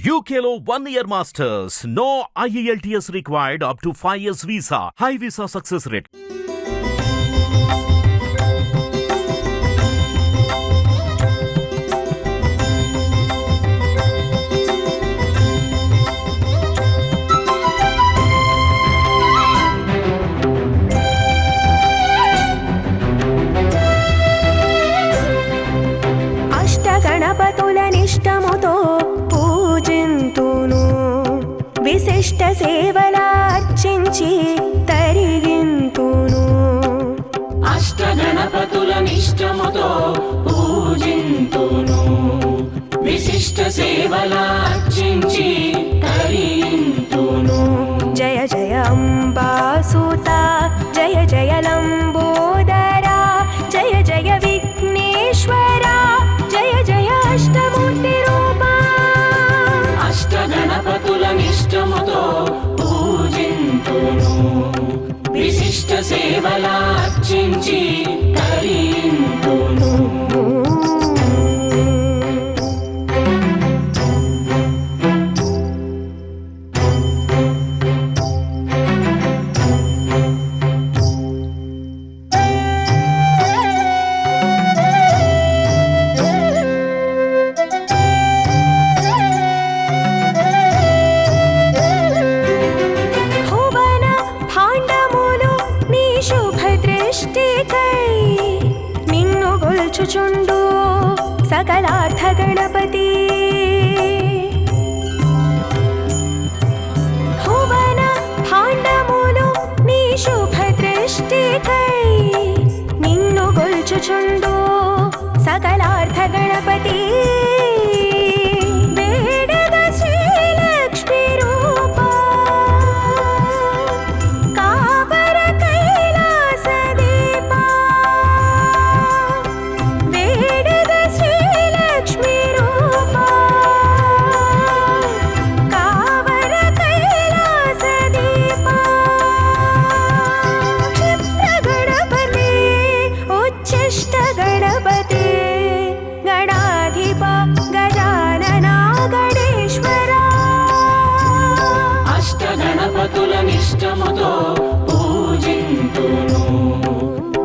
UKLO 1-year masters. No IELTS required up to 5 years visa. High visa success rate. అష్టగణపతులనిష్టముతో పూజింతును విశిష్ట సేవలార్చించి తరిగింతును. అష్టగణపతులనిష్టముతో పూజింతును విశిష్ట సేవలార్చించి తరిగింతును. జయ జయ అంబాసుత జయ జయ లంబోదరా జయ జయ విఘ్నేశ్వరా జయ జయ అష్టమూర్తి రూపా. అష్టగణపతులనిష్టముతో పూజింతును విశిష్ట సేవలార్చించి తరిగింతును. చుండు సకలార్థ గణపతి భువన భాండములు నీ శుభ దృష్టికై నిన్ను గొల్చుచుండు సకలార్థ గణపతి. వేడద శ్రీలక్ష్మి రూపా కావర కైలాస దీపా. వేడద శ్రీలక్ష్మి రూపా కావర కైలాస దీపా. క్షిప్ర గణపతి ఉచ్ఛిష్ట గణపతి గణాధిప గజాననా గణేశ్వరా. అష్టగణపతులనిష్టముతో పూజింతును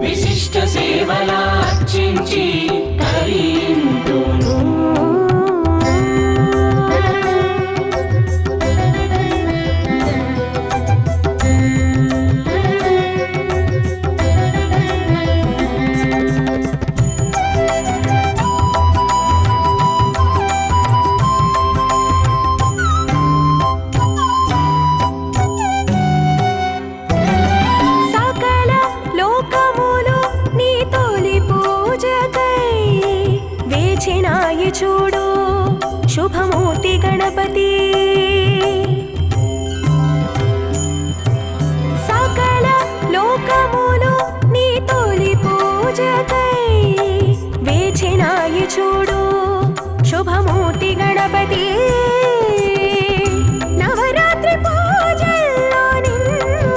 విశిష్ట సేవలార్చించి తరిగింతును. సకల లోకములు నీ తొలి పూజకై వేచినాయి చూడు శుభమూర్తి గణపతి. సకల లోకములు నీ తొలి పూజకై వేచినాయి చూడు శుభమూర్తి గణపతి. నవరాత్రి పూజల్లో నిన్ను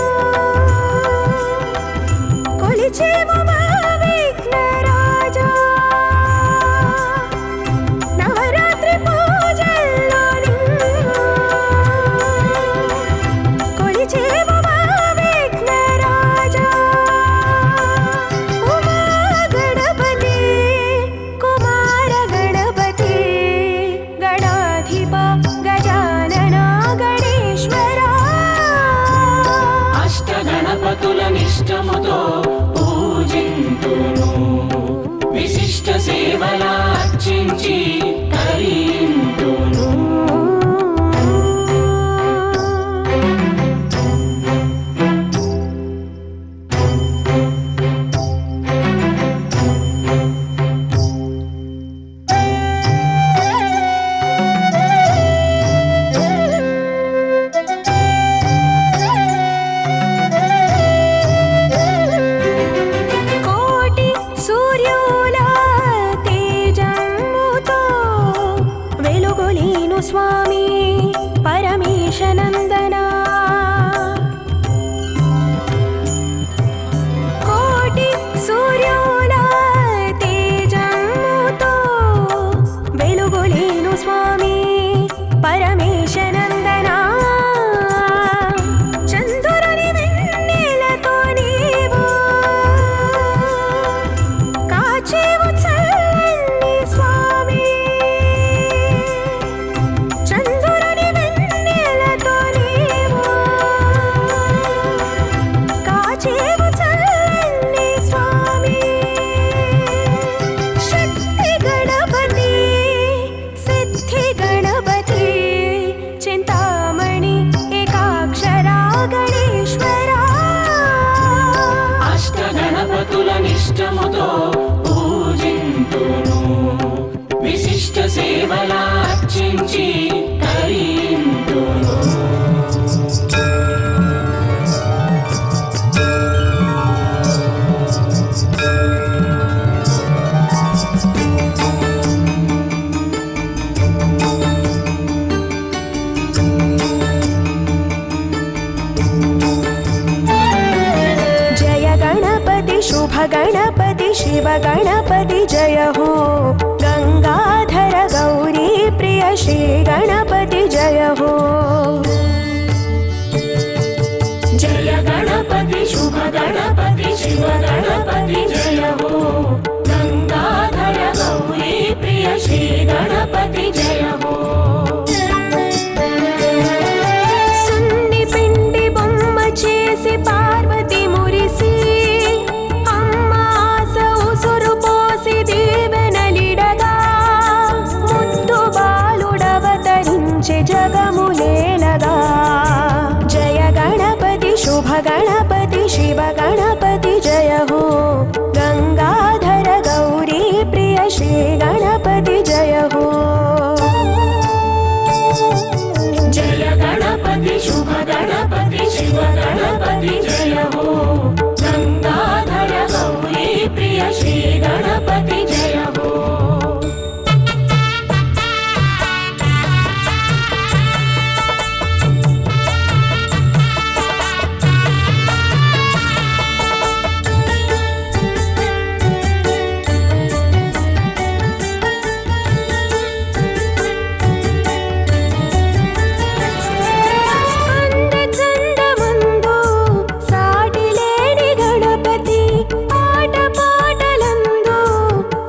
కొలిచేము మా విఘ్నరాజా. నవరాత్రి పూజల్లో నిన్ను కొలిచేము మా విఘ్నరాజా. ఉమా గణపతి కుమార గణపతి గణాధిప గజాననా గణేశ్వరా. అష్టగణపతులనిష్టముతో పూజింతును విశిష్ట సేవలార్చించి తరిగింతును. కోటి సూర్యుల తేజముతో వెలుగులీను స్వామి పరమేశనందన. కోటి సూర్యుల తేజముతో వెలుగులీను స్వామి పరమేశ गणपति शिव गणपति जय हो गंगाधर गौरी प्रिय श्री गणपति जय हो जय गणपति शुभ गणपति शिव गणपति जय हो गंगाधर गौरी प्रिय श्री गणपति जय हो सुन्नि पिंडि बोम्म चेसि पार्वती मुरिसी अम्म आस उसुरु पोसि दीवेनलिडगा मुद्दु बालुडवतरिंचि जगमुलेलगा जय गणपति शुभ गणपति शिव गणपति जय हो गंगाधर गौरी प्रिय श्री गणपति जय हो जय गणपति शुभ गणपति शिव गणपति जय हो गंगाधर गौरी प्रिय श्री गणपति जय हो అందచందమందు సాటిలేని గణపతి ఆటపాటలందు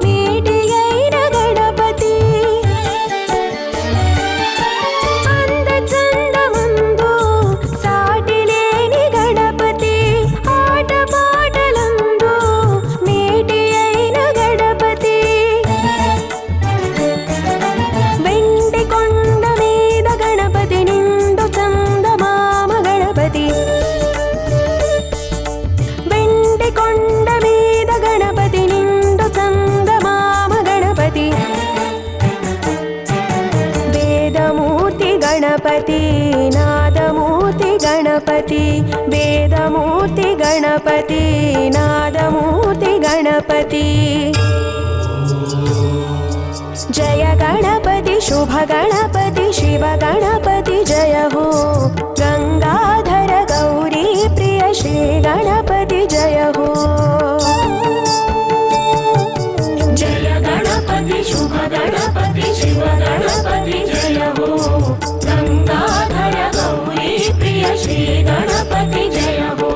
మేటి అయిన గణపతి అందచందమందు సాటిలేని గణపతి ఆటపాటలందు మేటి అయిన గణపతి వెండి కొండ మీద గణపతి నిండు చందమామ గణపతి వెండి కొండ మీద గణపతి నిండు చందమామ గణపతి వేదమూర్తి గణపతి నాదమూర్తి గణపతి వేదమూర్తి గణపతి నాదమూర్తి గణపతి जय गणपति शुभ गणपति शिव गणपति जय हो गंगाधर गौरी प्रिय श्री गणपति जय हो जय गणपति शुभ गणपति शिव गणपति जय हो गंगाधर गौरी प्रिय श्री गणपति जय हो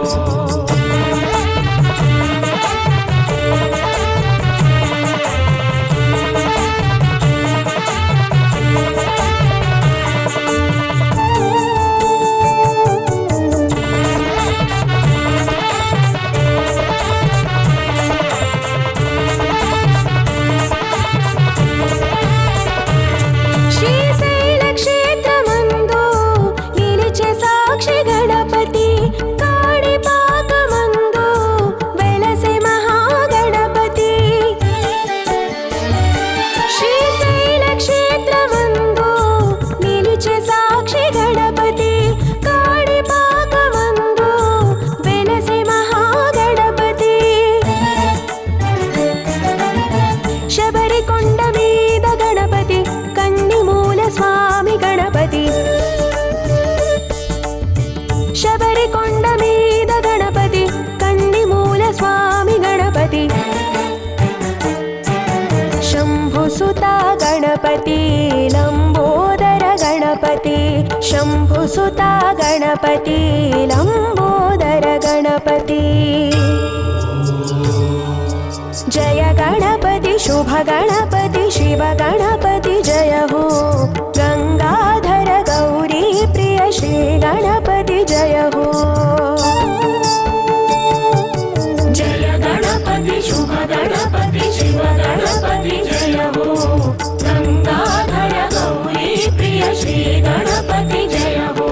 శ్రీశైల క్షేత్రమందు నిలిచే సాక్షి గణపతి కాణిపాకమందు వెలసే మహాగణపతి శ్రీశైల క్షేత్రమందు నిలిచే సాక్షి గణపతి కాణిపాకమందు వెలసే మహాగణపతి శబరికొండ మీద గణపతి కన్నిమూల స్వామి గణపతి శబరికొండ మీద గణపతి కన్నిమూల స్వామి గణపతి శంభుసుత గణపతి లంబోదర గణపతి శంభుసుత గణపతి లంబోదర గణపతి जय गणपति शुभ गणपति शिव गणपति जय हो गंगाधर गौरी प्रिय श्री गणपति जय हो जय गणपति शुभ गणपति शिव गणपति जय हो गंगाधर गौरी प्रिय श्री गणपति जय हो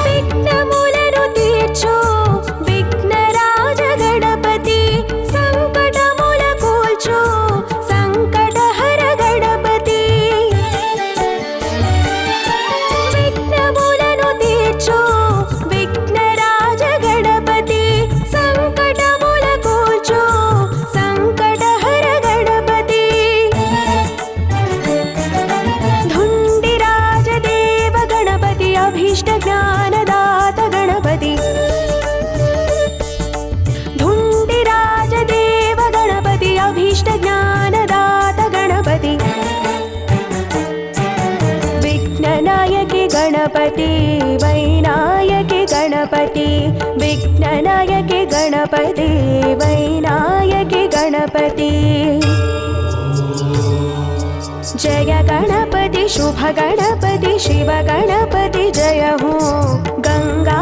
విఘ్నములను తీర్చు విఘ్నరాజ గణపతి సంకటముల కూల్చు विघ्ननायके गणपति वैनायके गणपति जय गणपति शुभ गणपति शिव गणपति जय हो गंगा